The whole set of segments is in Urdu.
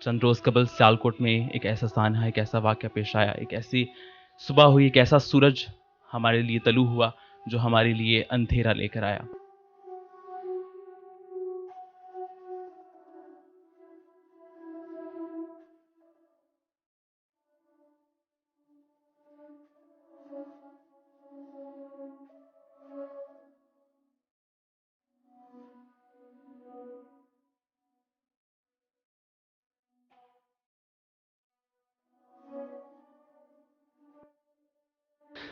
چند روز قبل سیالکوٹ میں ایک ایسا سانحہ ایک ایسا واقعہ پیش آیا، ایک ایسی صبح ہوئی، ایک ایسا سورج ہمارے لیے طلوع ہوا جو ہمارے لیے اندھیرا لے کر آیا۔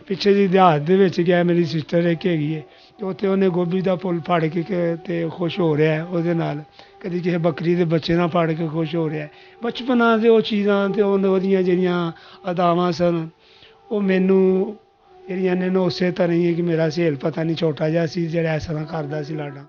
ਪਿੱਛੇ ਜੀ ਦਿਹਾਤ ਦੇ ਵਿੱਚ ਗਿਆ, ਮੇਰੀ ਸਿਸਟਰ ਇੱਕ ਹੈਗੀ ਹੈ ਤੇ ਉੱਥੇ ਉਹਨੇ ਗੋਭੀ ਦਾ ਫੁੱਲ ਫੜ ਕੇ ਤੇ ਖੁਸ਼ ਹੋ ਰਿਹਾ ਉਹਦੇ ਨਾਲ, ਕਦੀ ਕਿਸੇ ਬੱਕਰੀ ਦੇ ਬੱਚੇ ਨਾਲ ਫੜ ਕੇ ਖੁਸ਼ ਹੋ ਰਿਹਾ। ਬਚਪਨਾ ਦੇ ਉਹ ਚੀਜ਼ਾਂ ਤੇ ਉਹਦੀਆਂ ਜਿਹੜੀਆਂ ਅਦਾਵਾਂ ਸਨ ਉਹ ਮੈਨੂੰ ਜਿਹੜੀਆਂ ਨੇ ਉਸੇ ਤਰ੍ਹਾਂ ਹੀ ਕਿ ਮੇਰਾ ਸਹੇਲ ਪਤਾ ਨਹੀਂ ਛੋਟਾ ਜਿਹਾ ਸੀ ਜਿਹੜਾ ਇਸ ਤਰ੍ਹਾਂ ਕਰਦਾ ਸੀ ਲਾਡਾ।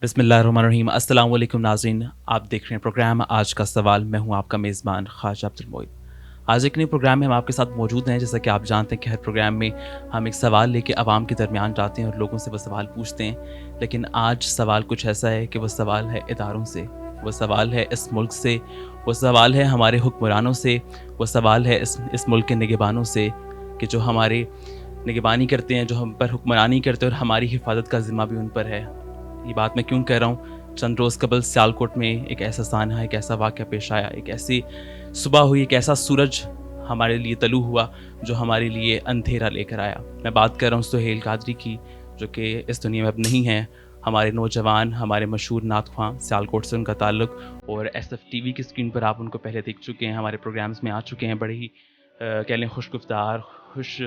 بسم اللہ الرحمن الرحیم۔ السلام علیکم ناظرین، آپ دیکھ رہے ہیں پروگرام آج کا سوال۔ میں ہوں آپ کا میزبان خواجہ عبد المعید۔ آج ایک نئے پروگرام میں ہم آپ کے ساتھ موجود ہیں۔ جیسا کہ آپ جانتے ہیں کہ ہر پروگرام میں ہم ایک سوال لے کے عوام کے درمیان جاتے ہیں اور لوگوں سے وہ سوال پوچھتے ہیں، لیکن آج سوال کچھ ایسا ہے کہ وہ سوال ہے اداروں سے، وہ سوال ہے اس ملک سے، وہ سوال ہے ہمارے حکمرانوں سے، وہ سوال ہے اس ملک کے نگہبانوں سے کہ جو ہمارے نگہبانی کرتے ہیں، جو ہم پر حکمرانی کرتے ہیں، اور ہماری حفاظت کا ذمہ بھی ان پر ہے۔ یہ بات میں کیوں کہہ رہا ہوں؟ چند روز قبل سیالکوٹ میں ایک ایسا سانحہ ایک ایسا واقعہ پیش آیا، ایک ایسی صبح ہوئی، ایک ایسا سورج ہمارے لیے طلوع ہوا جو ہمارے لیے اندھیرا لے کر آیا۔ میں بات کر رہا ہوں سہیل قادری کی، جو کہ اس دنیا میں اب نہیں ہیں۔ ہمارے نوجوان، ہمارے مشہور نعت خواں، سیالکوٹ سے ان کا تعلق، اور ایس ایف ٹی وی کی اسکرین پر آپ ان کو پہلے دیکھ چکے ہیں، ہمارے پروگرامز میں آ چکے ہیں۔ بڑے ہی کہہ لیں خوش گفتار، خوش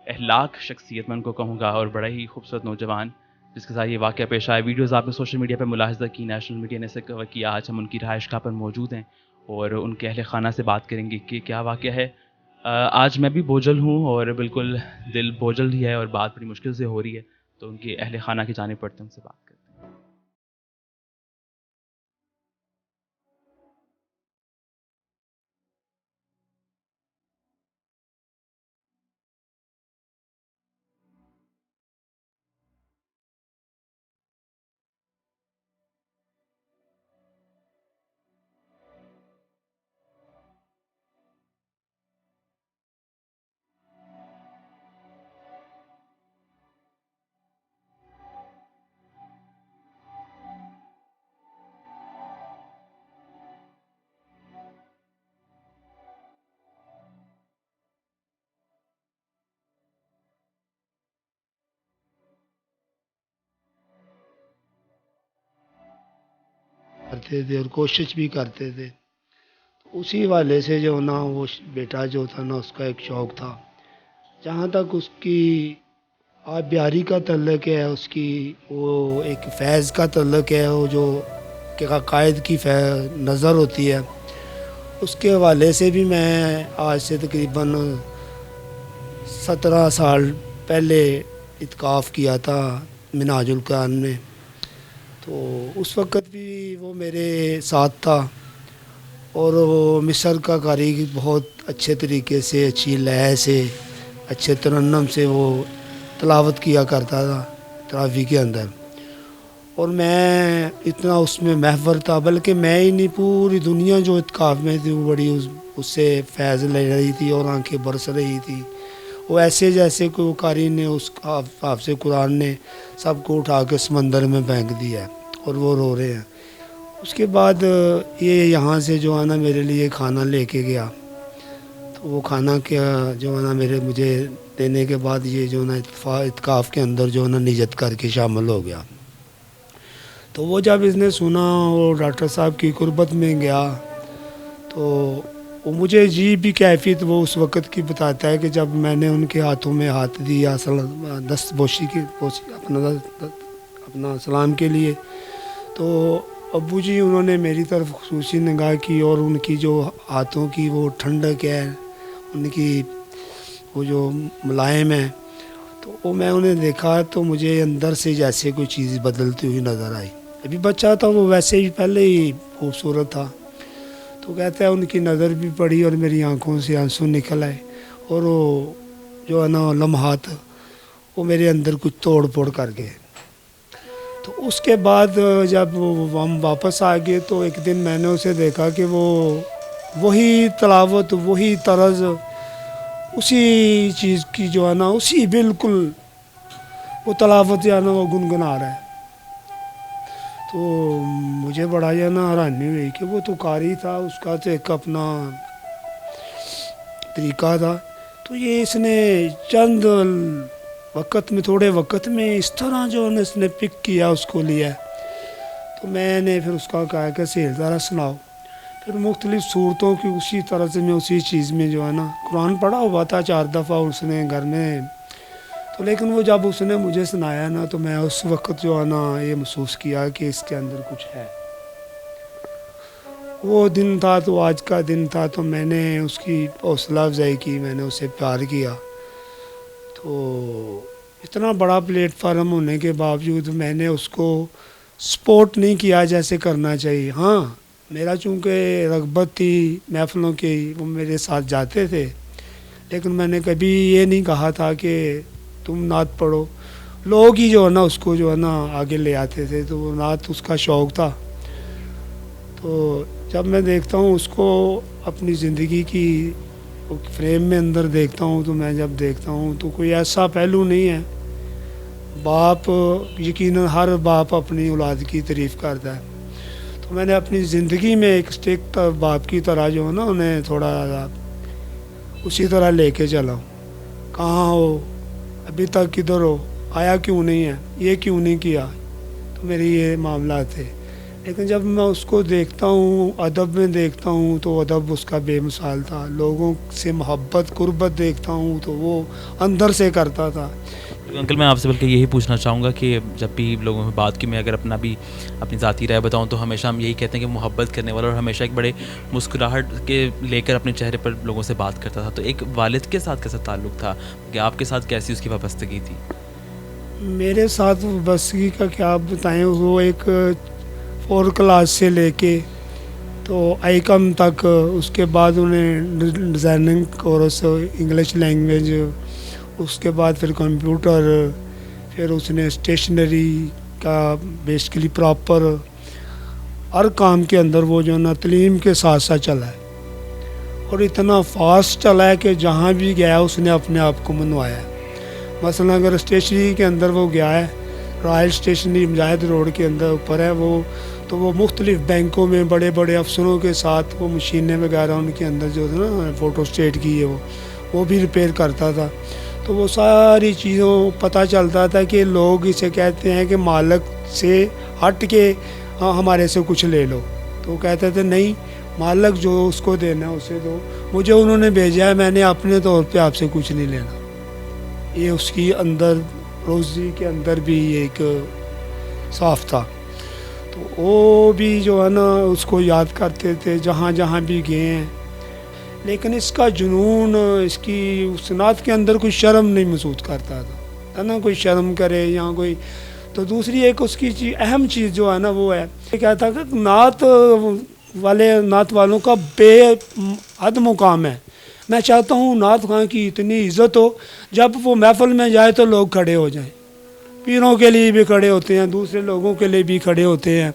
اخلاق شخصیت میں ان کو کہوں گا، اور بڑا ہی خوبصورت نوجوان جس کے ساتھ یہ واقعہ پیش آیا۔ ویڈیوز آپ نے سوشل میڈیا پہ ملاحظہ کی، نیشنل میڈیا نے اسے کور کیا۔ آج ہم ان کی رہائش گاہ پر موجود ہیں اور ان کے اہل خانہ سے بات کریں گے کہ کیا واقعہ ہے۔ آج میں بھی بوجھل ہوں اور بالکل دل بوجھل ہی ہے، اور بات بڑی مشکل سے ہو رہی ہے، تو ان کے اہل خانہ کی جانب پڑتے ہیں، ان سے بات کرتے ہیں۔ کرتے تھے اور کوشش بھی کرتے تھے، اسی حوالے سے جو نا وہ بیٹا جو تھا نا اس کا ایک شوق تھا۔ جہاں تک اس کی آپ بیاری کا تعلق ہے، اس کی وہ ایک فیض کا تعلق ہے، وہ جو کہ قائد کی نظر ہوتی ہے، اس کے حوالے سے بھی میں آج سے تقریباً 17 سال پہلے اعتکاف کیا تھا منہاج القرآن میں، تو اس وقت بھی وہ میرے ساتھ تھا، اور وہ مصر کا قاری بہت اچھے طریقے سے، اچھی لے سے، اچھے ترنم سے وہ تلاوت کیا کرتا تھا تراویح کے اندر، اور میں اتنا اس میں محور تھا، بلکہ میں ہی نہیں پوری دنیا جو اعتکاف میں تھی وہ بڑی اس سے فیض لے رہی تھی اور آنکھیں برس رہی تھی۔ وہ ایسے جیسے کوئی قاری نے اس حافظ قرآن نے سب کو اٹھا کے سمندر میں پھینک دیا ہے اور وہ رو رہے ہیں۔ اس کے بعد یہ یہاں سے جو ہے نا میرے لیے کھانا لے کے گیا، تو وہ کھانا کیا جو ہے نا مجھے لینے کے بعد یہ جو نا اعتکاف کے اندر جو نا نیت کر کے شامل ہو گیا. تو وہ جب اس نے سنا اور ڈاکٹر صاحب کی قربت میں گیا تو وہ مجھے عجیب بھی کیفیت وہ اس وقت کی بتاتا ہے کہ جب میں نے ان کے ہاتھوں میں ہاتھ دیا دست بوشی کی اپنا سلام کے لیے، تو ابو جی انہوں نے میری طرف خصوصی نگاہ کی اور ان کی جو ہاتھوں کی وہ ٹھنڈک ہے، ان کی وہ جو ملائم ہے، تو وہ میں انہیں دیکھا تو مجھے اندر سے جیسے کوئی چیز بدلتی ہوئی نظر آئی. ابھی بچہ تھا وہ، ویسے ہی پہلے ہی خوبصورت تھا. تو کہتا ہے ان کی نظر بھی پڑی اور میری آنکھوں سے آنسو نکل آئے، اور وہ جو ہے نا لمحات وہ میرے اندر کچھ توڑ پھوڑ کر گئے. تو اس کے بعد جب ہم واپس آ گئے تو ایک دن میں نے اسے دیکھا کہ وہ وہی تلاوت، وہی طرز، اسی چیز کی جو ہے نا اسی بالکل وہ تلاوت جو ہے نا وہ گنگنا رہا ہے. تو مجھے بڑا جو ہے نا حیرانی ہوئی کہ وہ تو قاری تھا، اس کا تو ایک اپنا طریقہ تھا. تو یہ اس نے چند وقت میں، تھوڑے وقت میں اس طرح جو ہے نا اس نے پک کیا، اس کو لیا. تو میں نے پھر اس کا کہا کہ سہیل ذرا سناؤ. پھر مختلف صورتوں کی اسی طرح سے میں اسی چیز میں جو ہے نا قرآن پڑھا ہوا تھا 4 دفعہ اس نے گھر میں. تو لیکن وہ جب اس نے مجھے سنایا نا تو میں اس وقت جو ہے نا یہ محسوس کیا کہ اس کے اندر کچھ ہے. وہ دن تھا تو آج کا دن تھا، تو میں نے اس کی حوصلہ افزائی کی، میں نے اسے پیار کیا. تو اتنا بڑا پلیٹ فارم ہونے کے باوجود میں نے اس کو سپورٹ نہیں کیا جیسے کرنا چاہیے. ہاں میرا چونکہ رغبت تھی محفلوں کی، وہ میرے ساتھ جاتے تھے، لیکن میں نے کبھی یہ نہیں کہا تھا کہ تم نعت پڑھو. لوگ ہی جو ہے نا اس کو جو ہے نا آگے لے آتے تھے، تو وہ نعت اس کا شوق تھا. تو جب میں دیکھتا ہوں اس کو اپنی زندگی کی فریم میں اندر دیکھتا ہوں، تو میں جب دیکھتا ہوں تو کوئی ایسا پہلو نہیں ہے. باپ یقیناً ہر باپ اپنی اولاد کی تعریف کرتا ہے. تو میں نے اپنی زندگی میں ایک اسٹیک باپ کی طرح جو ہے نا انہیں تھوڑا اسی طرح لے کے چلا ہوں. کہاں ہو، ابھی تک کدھر ہو، آیا کیوں نہیں ہے، یہ کیوں نہیں کیا. تو میری یہ معاملات تھے. لیکن جب میں اس کو دیکھتا ہوں، ادب میں دیکھتا ہوں، تو ادب اس کا بے مثال تھا. لوگوں سے محبت، قربت دیکھتا ہوں تو وہ اندر سے کرتا تھا. انکل میں آپ سے بلکہ یہی پوچھنا چاہوں گا کہ جب بھی لوگوں میں بات کی، میں اگر اپنی ذاتی رائے بتاؤں تو ہمیشہ ہم یہی کہتے ہیں کہ محبت کرنے والا، اور ہمیشہ ایک بڑے مسکراہٹ کے لے کر اپنے چہرے پر لوگوں سے بات کرتا تھا. تو ایک والد کے ساتھ کیسا تعلق تھا کہ آپ کے ساتھ کیسی اس کی وابستگی تھی؟ میرے ساتھ وابستگی کا کیا بتائیں، وہ ایک 4 کلاس سے لے کے تو آئی کم تک، اس کے بعد انہیں ڈیزائننگ کورس، انگلش لینگویج، اس کے بعد پھر کمپیوٹر، پھر اس نے اسٹیشنری کا بیسیکلی پراپر ہر کام کے اندر وہ جو ہے نا تعلیم کے ساتھ ساتھ چلا ہے. اور اتنا فاسٹ چلا ہے کہ جہاں بھی گیا اس نے اپنے آپ کو منوایا ہے. مثلا اگر اسٹیشنری کے اندر وہ گیا ہے، رائل اسٹیشنری مجاہد روڈ کے اندر اوپر ہے وہ، تو وہ مختلف بینکوں میں بڑے بڑے افسروں کے ساتھ وہ مشینیں وغیرہ ان کے اندر جو ہے نا فوٹو اسٹیٹ کی ہے وہ بھی ریپیئر کرتا تھا. تو وہ ساری چیزوں پتہ چلتا تھا کہ لوگ اسے کہتے ہیں کہ مالک سے ہٹ کے ہمارے سے کچھ لے لو. تو وہ کہتے تھے نہیں، مالک جو اس کو دینا ہے اسے دو، مجھے انہوں نے بھیجا ہے، میں نے اپنے طور پہ آپ سے کچھ نہیں لینا. یہ اس کی اندر روزی کے اندر بھی ایک صاف تھا. تو وہ بھی جو ہے نا اس کو یاد کرتے تھے جہاں جہاں بھی گئے ہیں. لیکن اس کا جنون، اس کی صنعت کے اندر کوئی شرم نہیں محسوس کرتا تھا، ہے نا، کوئی شرم کرے یا کوئی. تو دوسری ایک اس کی اہم چیز جو ہے نا وہ ہے کہ کہتا کہ نعت والوں کا بے حد مقام ہے. میں چاہتا ہوں نعت خواں کی اتنی عزت ہو، جب وہ محفل میں جائے تو لوگ کھڑے ہو جائیں. پیروں کے لیے بھی کھڑے ہوتے ہیں، دوسرے لوگوں کے لیے بھی کھڑے ہوتے ہیں،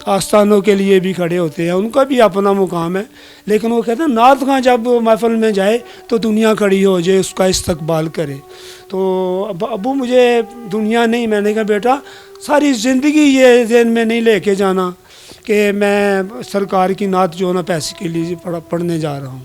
آستانوں کے لیے بھی کھڑے ہوتے ہیں، ان کا بھی اپنا مقام ہے. لیکن وہ کہتے ہیں نعت خواں جب محفل میں جائے تو دنیا کھڑی ہو جائے، اس کا استقبال کرے. تو ابو مجھے دنیا نہیں، میں نے کہا بیٹا ساری زندگی یہ ذہن میں نہیں لے کے جانا کہ میں سرکار کی نعت جو نا پیسے کے لیے پڑھنے جا رہا ہوں.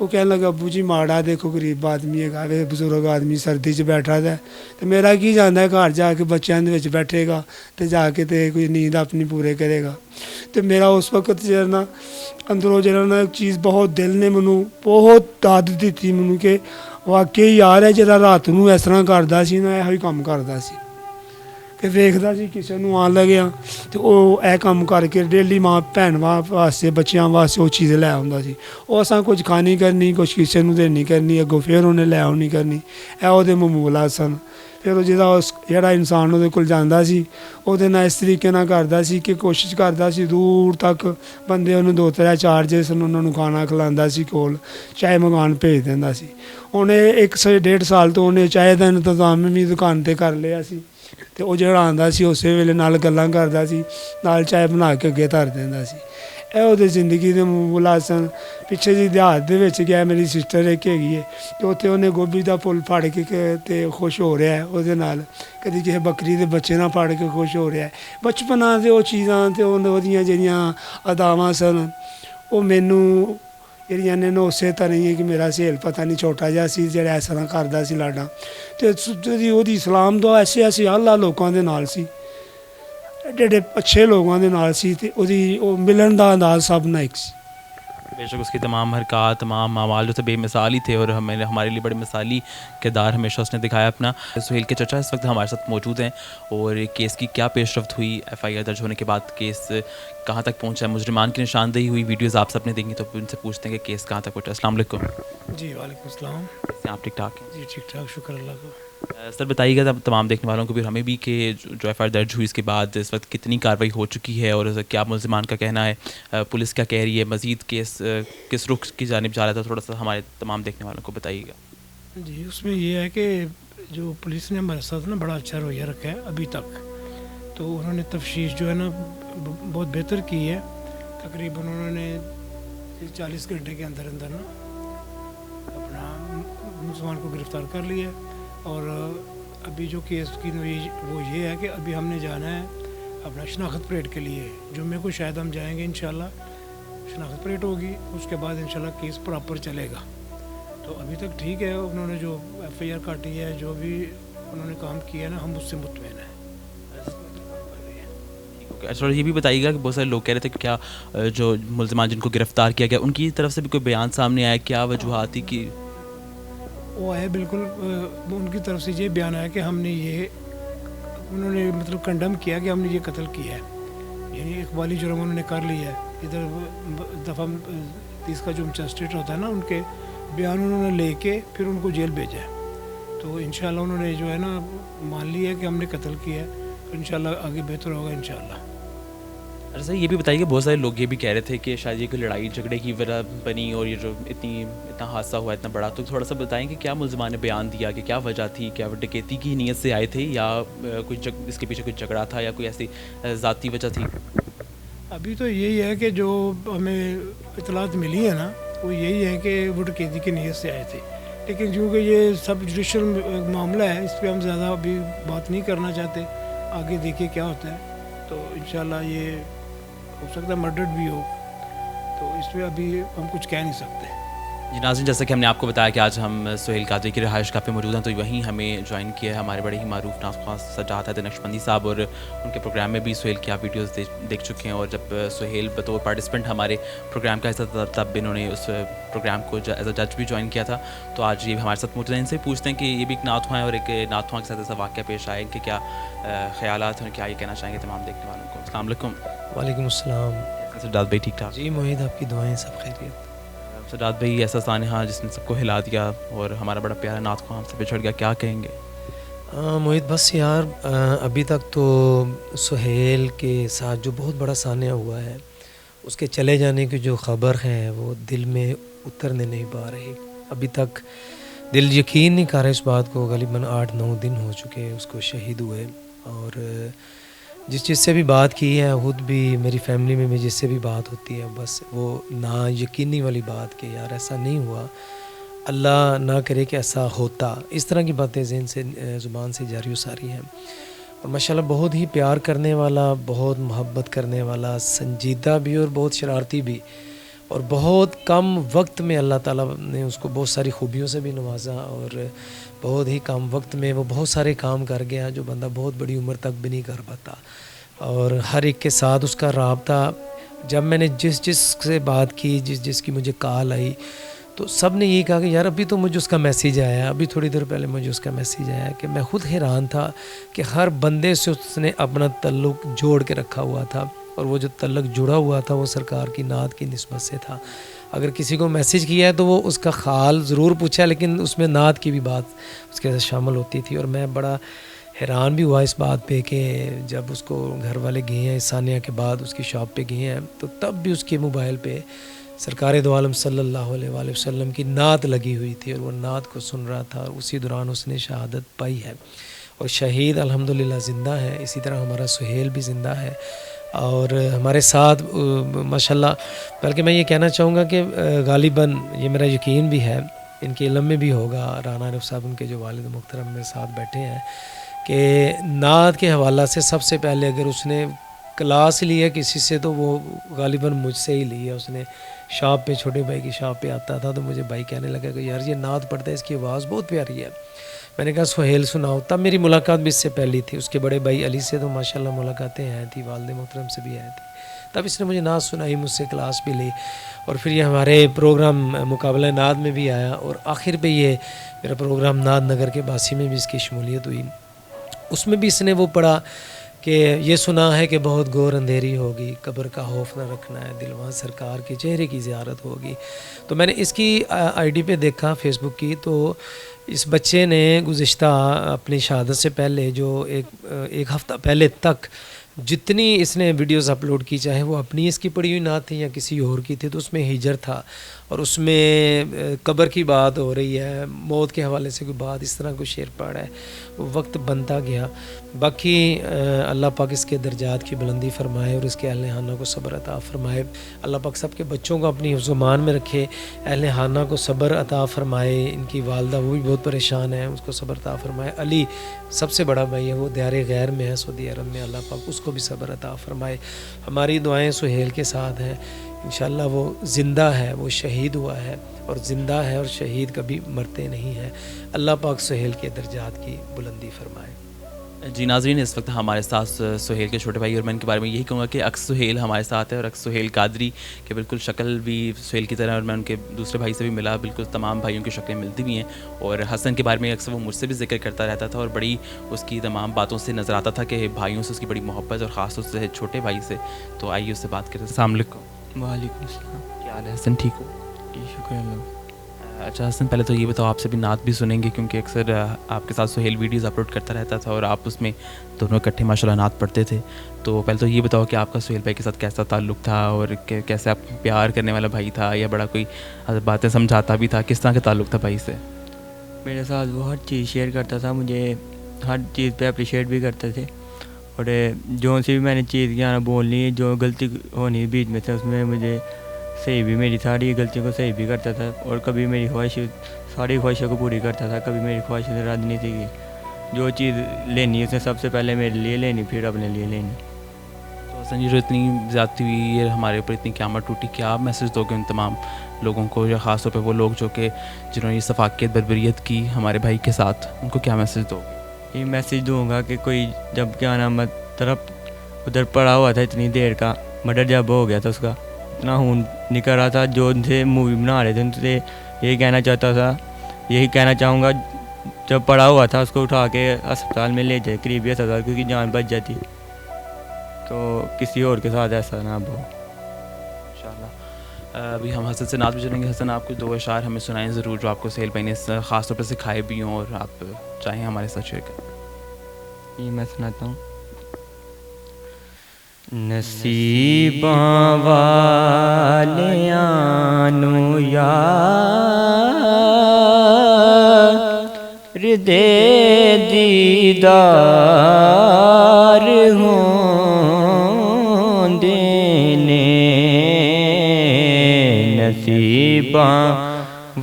وہ کہنے لگا ابو جی ماڑا دیکھو غریب آدمی ہے بزرگ آدمی سردی چ بیٹھا ہے تو میرا کی جانا ہے گھر جا کے بچوں کے بیٹھے گا تو جا کے تے کوئی نیند اپنی پورے کرے گا. تو میرا اس وقت جو نا اندروں جو نا ایک چیز بہت دل نے مینوں بہت داد دیتی مینوں کہ واقعی یار ہے جہاں رات نوں اس طرح کرتا سی نا یہ کام کرتا سی کہ ویکھدا سی کسے نوں آن لگیا تو وہ اے کام کر کے ڈیلی ماں بھن واسطے بچیاں واسطے وہ چیز لے آਉਂਦਾ سی. وہ اساں کچھ کھانی کرنی کچھ کسے نوں دینی کرنی اگوں پھر انہیں لے آنی کرنی اے وہ معمولات سن. پھر جہاں انسان وہ کول جاندا سی وہ اس طریقے نال کردا سی کہ کوشش کردا سی دور تک بندے انہوں 2-3 4 جے سن انہوں کھانا کھلاندا سی کول چائے مکان بھیج دیندا سی. انہیں 1.5 سال تو انہیں چائے دا انتظام بھی دکان تے کر لیا سی تو وہ جہاں آندا سی اسی ویلے نال گلاں کردا سی نال چائے بنا کے اگے دھر دیندا سی. وہ زندگی دے معمولات سن. پیچھے جی دیہات دے وچ گیا میری سسٹر ایک ہیگی ہے تو اتنے انہیں گوبھی دا پھل پھڑ کے تے خوش ہو رہا ہے وہ نال کدی کسی بکری دے بچے نہ پھڑ کے خوش ہو رہا ہے. بچپنا تے وہ چیزاں تے وہ جہاں اداواں سن وہ مینوں جہاں نے اسی طرح ہی ہے کہ میرا سہیل پتہ نہیں چھوٹا جہا سی جہاں اس طرح کردا سی لاڈاں تے وہ سلام دعا ایسے اللہ لوکاں دے نال سی ایڈے اچھے لوگوں دے نال سی تے وہ ملن دا انداز سب نہ ایک سی. بے شک اس کی تمام حرکات تمام اعمال جو تھے بے مثال ہی تھے اور ہمارے لیے بڑے مثالی کردار ہمیشہ اس نے دکھایا اپنا. سہیل کے چچا اس وقت ہمارے ساتھ موجود ہیں اور کیس کی کیا پیش رفت ہوئی, FIR درج ہونے کے بعد کیس کہاں تک پہنچا, مجرمان کی نشاندہی ہوئی, ویڈیوز آپ سب نے دیکھی تو ان سے پوچھتے ہیں کہ کیس کہاں تک پہنچا. السلام علیکم. جی وعلیکم السلام. آپ ٹھیک ٹھاک ہیں؟ جی ٹھیک ٹھاک شکر اللہ کا. سر بتائیے گا تمام دیکھنے والوں کو بھی ہمیں بھی کہ جو FIR درج ہوئی اس کے بعد اس وقت کتنی کارروائی ہو چکی ہے اور کیا ملزمان کا کہنا ہے, پولیس کیا کہہ رہی ہے, مزید کیس کس رخ کی جانب جا رہا تھا, تھوڑا سا ہمارے تمام دیکھنے والوں کو بتائیے گا. جی اس میں یہ ہے کہ جو پولیس نے ہمارے ساتھ نا بڑا اچھا رویہ رکھا ہے ابھی تک. تو انہوں نے تفتیش جو ہے نا بہت بہتر کی ہے. تقریباً انہوں نے 40 گھنٹے کے اندر نا اپنا ملزمان کو گرفتار کر لیا ہے. اور ابھی جو کیس کی وہ یہ ہے کہ ابھی ہم نے جانا ہے اپنا شناخت پریڈ کے لیے. جمعے کو شاید ہم جائیں گے انشاءاللہ, شناخت پریڈ ہوگی, اس کے بعد انشاءاللہ کیس پراپر چلے گا. تو ابھی تک ٹھیک ہے, انہوں نے جو FIR کاٹی ہے جو بھی انہوں نے کام کیا ہے نا ہم اس سے مطمئن ہیں. اچھا یہ بھی بتائیے گا کہ بہت سارے لوگ کہہ رہے تھے کہ کیا جو ملزمان جن کو گرفتار کیا گیا ان کی طرف سے بھی کوئی بیان سامنے آیا, کیا وجوہات تھی کہ وہ ہے بالکل ان کی طرف سے یہ بیان آیا کہ ہم نے یہ انہوں نے مطلب کنڈم کیا کہ ہم نے یہ قتل کیا ہے, یعنی اقبالی جرم انہوں نے کر لیا ہے. ادھر دفعہ 30 کا جو مجسٹریٹ ہوتا ہے نا ان کے بیان انہوں نے لے کے پھر ان کو جیل بھیجا ہے. تو انشاءاللہ انہوں نے جو ہے نا مان لیا ہے کہ ہم نے قتل کیا ہے. تو انشاءاللہ آگے بہتر ہوگا انشاءاللہ. اچھا یہ بھی بتائیے کہ بہت سارے لوگ یہ بھی کہہ رہے تھے کہ شاید یہ کوئی لڑائی جھگڑے کی وجہ بنی اور یہ جو اتنا حادثہ ہوا اتنا بڑا, تو تھوڑا سا بتائیں کہ کیا ملزمان نے بیان دیا کہ کیا وجہ تھی, کیا وہ ڈکیتی کی نیت سے آئے تھے یا کوئی اس کے پیچھے کوئی جھگڑا تھا یا کوئی ایسی ذاتی وجہ تھی؟ ابھی تو یہی ہے کہ جو ہمیں اطلاعات ملی ہے نا وہ یہی ہے کہ وہ ڈکیتی کی نیت سے آئے تھے. لیکن چونکہ یہ سب جوڈیشل معاملہ ہے اس پہ ہم زیادہ ابھی بات نہیں کرنا چاہتے, آگے دیکھیے کیا ہوتا ہے. تو انشاءاللہ یہ ہو سکتا ہے مرڈر بھی ہو, تو اس میں ابھی ہم کچھ کہہ نہیں سکتے. جی ناظرین, جیسا کہ ہم نے آپ کو بتایا کہ آج ہم سہیل قادری کی رہائش گاہ پہ موجود ہیں, تو وہیں ہمیں جوائن کیا ہے ہمارے بڑے ہی معروف ناخواں سجاد حیدر نقشبندی صاحب, اور ان کے پروگرام میں بھی سہیل کی آپ ویڈیوز دیکھ چکے ہیں. اور جب سہیل بطور پارٹیسپینٹ ہمارے پروگرام کا حصہ تھا تب انہوں نے اس پروگرام کو ایز اے جج بھی جوائن کیا تھا. تو آج یہ ہمارے ساتھ موجود ہیں, ان سے پوچھتے ہیں کہ یہ بھی ایک نعت خواں ہے اور ایک نعت خواں کے ساتھ ایسا واقعہ پیش آئے, ان کے کیا خیالات ہیں, کیا یہ کہنا چاہیں گے تمام دیکھنے والوں کو. السلام علیکم. وعلیکم السلام. سجاد بھائی ٹھیک ٹھاک؟ جی معید آپ کی دعائیں سب خیریت. سجاد بھائی ایسا سانحہ جس نے سب کو ہلا دیا اور ہمارا بڑا پیارا نعت خواں ہم سے بچھڑ گیا, کیا کہیں گے؟ معید بس یار ابھی تک تو سہیل کے ساتھ جو بہت بڑا سانحہ ہوا ہے اس کے چلے جانے کی جو خبر ہے وہ دل میں اترنے نہیں پا رہی. ابھی تک دل یقین نہیں کر رہا اس بات کو. غالباً 8-9 دن ہو چکے اس کو شہید ہوئے, اور جس سے بھی بات کی ہے خود بھی میری فیملی میں بھی جس سے بھی بات ہوتی ہے بس وہ نا یقینی والی بات کہ یار ایسا نہیں ہوا, اللہ نہ کرے کہ ایسا ہوتا. اس طرح کی باتیں ذہن سے زبان سے جاری و ساری ہیں. اور ماشاءاللہ بہت ہی پیار کرنے والا, بہت محبت کرنے والا, سنجیدہ بھی اور بہت شرارتی بھی. اور بہت کم وقت میں اللہ تعالیٰ نے اس کو بہت ساری خوبیوں سے بھی نوازا، اور بہت ہی کم وقت میں وہ بہت سارے کام کر گیا جو بندہ بہت بڑی عمر تک بھی نہیں کر پاتا. اور ہر ایک کے ساتھ اس کا رابطہ، جب میں نے جس سے بات کی، جس کی مجھے کال آئی، تو سب نے یہی کہا کہ یار ابھی تو مجھے اس کا میسیج آیا، ابھی تھوڑی دیر پہلے مجھے اس کا میسیج آیا، کہ میں خود حیران تھا کہ ہر بندے سے اس نے اپنا تعلق جوڑ کے رکھا ہوا تھا، اور وہ جو تعلق جڑا ہوا تھا وہ سرکار کی نعت کی نسبت سے تھا. اگر کسی کو میسیج کیا ہے تو وہ اس کا حال ضرور پوچھا، لیکن اس میں نعت کی بھی بات اس کے ساتھ شامل ہوتی تھی. اور میں بڑا حیران بھی ہوا اس بات پہ کہ جب اس کو گھر والے گئے ہیں ثانیہ کے بعد اس کی شاپ پہ گئے ہیں، تو تب بھی اس کے موبائل پہ سرکار دو عالم صلی اللہ علیہ وآلہ وسلم کی نعت لگی ہوئی تھی، اور وہ نعت کو سن رہا تھا، اور اسی دوران اس نے شہادت پائی ہے. اور شہید الحمدللہ زندہ ہے. اسی طرح ہمارا سہیل بھی زندہ ہے، اور ہمارے ساتھ ماشاءاللہ. بلکہ میں یہ کہنا چاہوں گا کہ غالباً یہ میرا یقین بھی ہے، ان کے علم میں بھی ہوگا، رانا عارف صاحب ان کے جو والد محترم میرے ساتھ بیٹھے ہیں، کہ نعت کے حوالہ سے سب سے پہلے اگر اس نے کلاس لیا کسی سے تو وہ غالباً مجھ سے ہی لی ہے. اس نے شاپ پہ، چھوٹے بھائی کی شاپ پہ آتا تھا، تو مجھے بھائی کہنے لگا کہ یار یہ نعت پڑھتا ہے، اس کی آواز بہت پیاری ہے. میں نے کہا سہیل سناؤ. تب میری ملاقات بھی اس سے پہلی تھی. اس کے بڑے بھائی علی سے تو ماشاءاللہ ملاقاتیں ہیں تھی، والد محترم سے بھی ہیں تھی. تب اس نے مجھے نعت سنائی، مجھ سے کلاس بھی لی، اور پھر یہ ہمارے پروگرام مقابلہ نعت میں بھی آیا، اور آخر پہ یہ میرا پروگرام نعت نگر کے باسی میں بھی اس کی شمولیت ہوئی. اس میں بھی اس نے وہ پڑھا کہ یہ سنا ہے کہ بہت گور اندھیری ہوگی، قبر کا خوف نہ رکھنا ہے، دل وہاں سرکار کے چہرے کی زیارت ہوگی. تو میں نے اس کی آئی ڈی پہ دیکھا فیس بک کی، تو اس بچے نے گزشتہ اپنی شہادت سے پہلے جو ایک ہفتہ پہلے تک جتنی اس نے ویڈیوز اپلوڈ کی، چاہے وہ اپنی اس کی پڑھی ہوئی نعت تھی یا کسی اور کی تھی، تو اس میں ہجر تھا، اور اس میں قبر کی بات ہو رہی ہے، موت کے حوالے سے کوئی بات، اس طرح کوئی شعر پڑھا ہے. وقت بنتا گیا. باقی اللہ پاک اس کے درجات کی بلندی فرمائے، اور اس کے اہل خانہ کو صبر عطا فرمائے. اللہ پاک سب کے بچوں کو اپنی حفظ و امان میں رکھے، اہل خانہ کو صبر عطا فرمائے. ان کی والدہ وہ بھی بہت پریشان ہے، اس کو صبر عطا فرمائے. علی سب سے بڑا بھائی ہے، وہ دیار غیر میں ہے، سعودی عرب میں. اللہ پاک اس کو بھی صبر عطا فرمائے. ہماری دعائیں سہیل کے ساتھ ہیں. انشاءاللہ وہ زندہ ہے، وہ شہید ہوا ہے، اور زندہ ہے اور شہید کبھی مرتے نہیں ہیں. اللہ پاک سہیل کے درجات کی بلندی فرمائے. جی ناظرین، اس وقت ہمارے ساتھ سہیل کے چھوٹے بھائی، اور میں ان کے بارے میں یہی کہوں گا کہ اکس سہیل ہمارے ساتھ ہے، اور اکس سہیل قادری کہ بالکل شکل بھی سہیل کی طرح، اور میں ان کے دوسرے بھائی سے بھی ملا، بالکل تمام بھائیوں کی شکلیں ملتی بھی ہیں. اور حسن کے بارے میں اکثر وہ مجھ سے بھی ذکر کرتا رہتا تھا، اور بڑی اس کی تمام باتوں سے نظر آتا تھا کہ بھائیوں سے اس کی بڑی محبت، اور خاص طور سے چھوٹے بھائی سے. تو آئیے اس سے بات کریں. السلام علیکم. وعلیکم السلام. کیا حال ہے حسن، ٹھیک ہو؟ جی شکر اللہ. اچھا حسن، پہلے تو یہ بتاؤ، آپ سے بھی نعت بھی سنیں گے کیونکہ اکثر آپ کے ساتھ سہیل ویڈیوز اپلوڈ کرتا رہتا تھا، اور آپ اس میں دونوں اکٹھے ماشاءاللہ نعت پڑھتے تھے. تو پہلے تو یہ بتاؤ کہ آپ کا سہیل بھائی کے ساتھ کیسا تعلق تھا، اور کیسے آپ پیار کرنے والا بھائی تھا، یا بڑا کوئی باتیں سمجھاتا بھی تھا، کس طرح کا تعلق تھا بھائی سے؟ میرے ساتھ وہ ہر چیز شیئر کرتا تھا، مجھے ہر چیز پہ اپریشیٹ بھی کرتے تھے، اور جو سی بھی میں نے چیز کیا نا بولنی، جو غلطی ہونی بیچ میں سے اس میں مجھے صحیح بھی، میری ساری غلطیوں کو صحیح بھی کرتا تھا، اور کبھی میری ساری خواہشوں کو پوری کرتا تھا. کبھی میری خواہشوں سے رد نہیں تھی کہ جو چیز لینی اس نے سب سے پہلے میرے لیے لینی، پھر اپنے لیے لینی. تو حسن یہ جو اتنی زیادتی ہوئی، یہ ہمارے اوپر اتنی قیامت ٹوٹی، کیا آپ میسج دو گے ان تمام لوگوں کو، یا خاص طور پہ وہ لوگ جو کہ جنہوں نے یہ سفاکیت بربریت کی ہمارے بھائی کے ساتھ، ان کو کیا میسج دو گے؟ یہ میسیج دوں گا کہ کوئی جب کیا نام طرف ادھر پڑا ہوا تھا اتنی دیر کا، مرڈر جب ہو گیا تھا اس کا، اتنا خون نکل رہا تھا، جو ان سے مووی بنا رہے تھے ان سے یہی کہنا چاہوں گا، جب پڑا ہوا تھا اس کو اٹھا کے اسپتال میں لے جائے، قریبی اسپتال، کیونکہ جان بچ جاتی تو کسی اور کے ساتھ ایسا نہ ہو. انشاءاللہ ابھی ہم حسن سے نعت بھی چلیں گے. حسن آپ کو 2 اشعار ہمیں سنائیں ضرور، جو آپ کو سہیل بھائی نے خاص طور پر سکھائے بھی ہوں، اور آپ چاہیں ہمارے ساتھ شیئر کریں. یہ میں سناتا ہوں. نصیباں والیاں نو یار دے دیدار ہوندے نے، نصیباں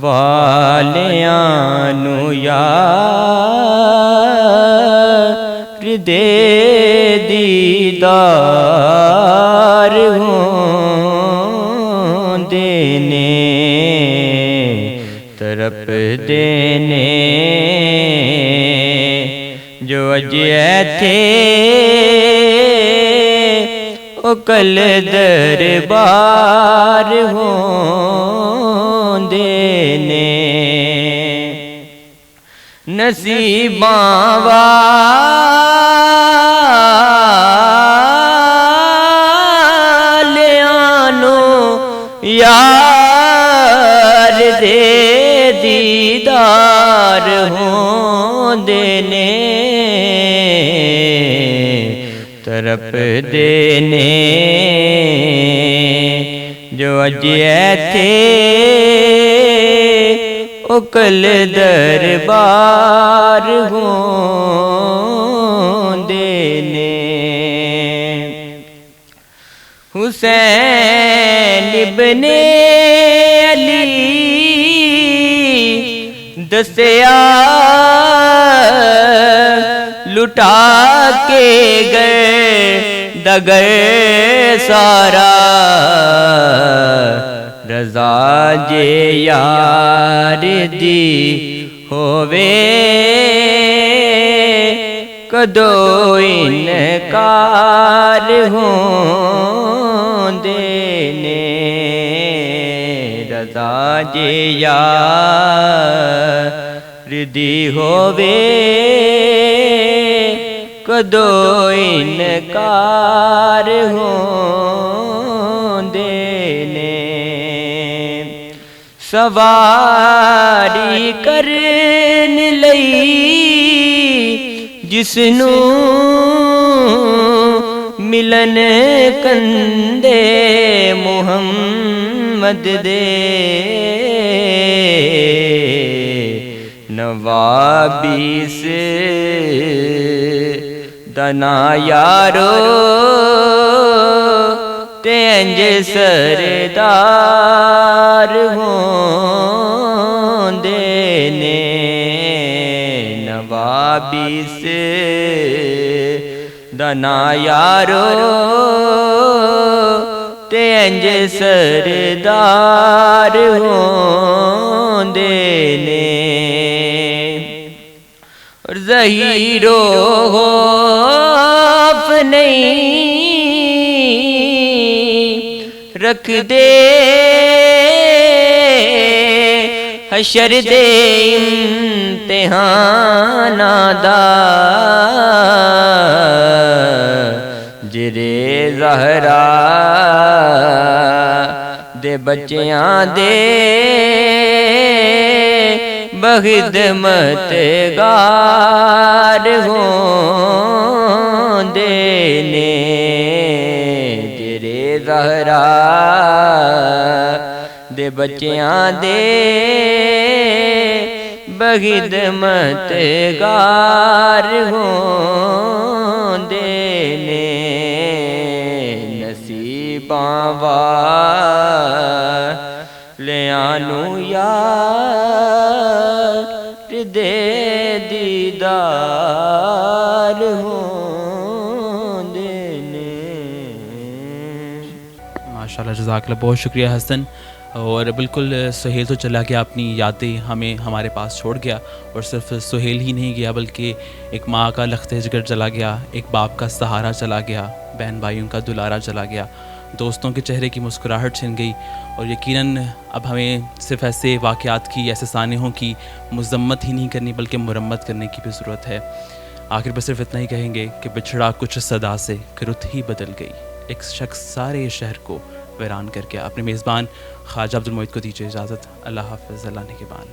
والیاں نو یار دے دیدار ہوندے دینے جو اج ایتھے او کل دربار ہوندے نصیباں والیاں نوں یار دے دیدار ہوندے نے تڑپ دے نے جو اج ایتھے او کل دربار ہوندے نے حسین ابن علی دسیا لٹا کے گئے دگر سارا رضا جے یار دی ہووے کدو انکار ہوندے نے رضا جے یار دی ہووے کدو انکار ہوندے نے سواری کرن لئی جس نوں ملن کندے محمد دے نوابیس دنا یارو تینج سردار ہوندے نے نوابیس دنا یارو تینج سردار ہوندے نے اور ظہیر و خوف نہیں رکھ دے حشر دے امتحاناں دا جرے زہرا دے بچیاں دے بخدمت گار ہوندے نے جرے زہرا دے بچیاں دے بخدمت گار ہوندے نے نصیباں والیاں نوں یار دے دیدار ہوندے نے ماشاءاللہ جزاک اللہ، بہت شکریہ حسن. اور بالکل سہیل تو چلا گیا، اپنی یادیں ہمیں ہمارے پاس چھوڑ گیا، اور صرف سہیل ہی نہیں گیا بلکہ ایک ماں کا لخت جگر چلا گیا، ایک باپ کا سہارا چلا گیا، بہن بھائیوں کا دلارا چلا گیا، دوستوں کے چہرے کی مسکراہٹ چھن گئی. اور یقیناً اب ہمیں صرف ایسے واقعات کی، ایسے سانحوں کی مذمت ہی نہیں کرنی بلکہ مرمت کرنے کی بھی ضرورت ہے. آخر پر صرف اتنا ہی کہیں گے کہ بچھڑا کچھ صدا سے کہ رت ہی بدل گئی، ایک شخص سارے شہر کو ویران کر کے. اپنے میزبان خواجہ عبد المعید کو دیجیے اجازت. اللہ حافظ، اللہ نگہبان.